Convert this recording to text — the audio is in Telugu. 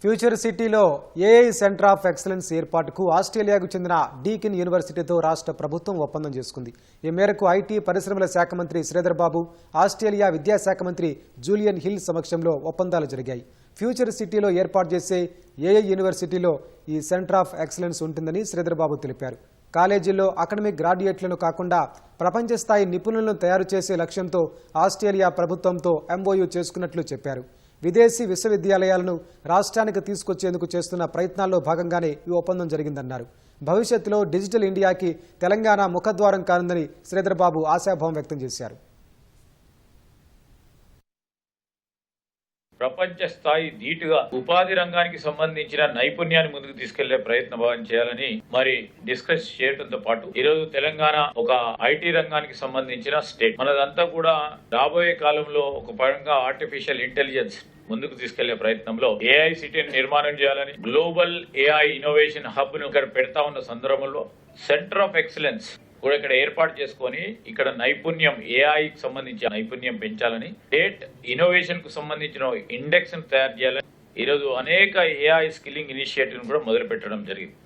ఫ్యూచర్ సిటీలో ఏఐ సెంటర్ ఆఫ్ ఎక్సలెన్స్ ఏర్పాటుకు ఆస్ట్రేలియాకు చెందిన డీకిన్ యూనివర్సిటీతో రాష్ట్ర ప్రభుత్వం ఒప్పందం చేసుకుంది. ఈ మేరకు ఐటీ పరిశ్రమల శాఖ మంత్రి శ్రీధర్ బాబు, ఆస్ట్రేలియా విద్యాశాఖ మంత్రి జూలియన్ హిల్ సమక్షంలో ఒప్పందాలు జరిగాయి. ఫ్యూచర్ సిటీలో ఏర్పాటు చేసే ఏఐ యూనివర్సిటీలో ఈ సెంటర్ ఆఫ్ ఎక్సలెన్స్ ఉంటుందని శ్రీధర్ బాబు తెలిపారు. కాలేజీల్లో అకాడమిక్ గ్రాడ్యుయేట్లను కాకుండా ప్రపంచ స్థాయి నిపుణులను తయారు చేసే లక్ష్యంతో ఆస్ట్రేలియా ప్రభుత్వంతో ఎంఓయూ చేసుకున్నట్లు చెప్పారు. విదేశీ విశ్వవిద్యాలయాలను రాష్ట్రానికి తీసుకొచ్చేందుకు చేస్తున్న ప్రయత్నాల్లో భాగంగానే ఈ ఒప్పందం జరిగిందన్నారు. భవిష్యత్తులో డిజిటల్ ఇండియాకి తెలంగాణ ముఖద్వారం కానుందని శ్రీధర్ బాబు ఆశాభావం వ్యక్తం చేశారు. ప్రపంచ స్థాయి ధీటుగా ఉపాధి రంగానికి సంబంధించిన నైపుణ్యాన్ని ముందుకు తీసుకెళ్లే ప్రయత్నం చేయాలని మరి డిస్కస్ చేయడంతో పాటు ఈరోజు తెలంగాణ ఒక ఐటీ రంగానికి సంబంధించిన స్టేట్. మనదంతా కూడా రాబోయే కాలంలో ఒక పరంగా ఆర్టిఫిషియల్ ఇంటెలిజెన్స్ ముందుకు తీసుకెళ్లే ప్రయత్నంలో ఏఐ సిటీని నిర్మాణం చేయాలని, గ్లోబల్ ఏఐ ఇన్నోవేషన్ హబ్ ను ఇక్కడ పెడతా ఉన్న సందర్భంలో సెంటర్ ఆఫ్ ఎక్సలెన్స్ కూడా ఇక్కడ ఏర్పాటు చేసుకొని ఇక్కడ నైపుణ్యం ఏఐకి సంబంధించిన నైపుణ్యం పెంచాలని, స్టేట్ ఇన్నోవేషన్ కు సంబంధించిన ఇండెక్స్ ను తయారు చేయాలని ఈరోజు అనేక ఏఐ స్కిల్లింగ్ ఇనిషియేటివ్ కూడా మొదలు పెట్టడం జరిగింది.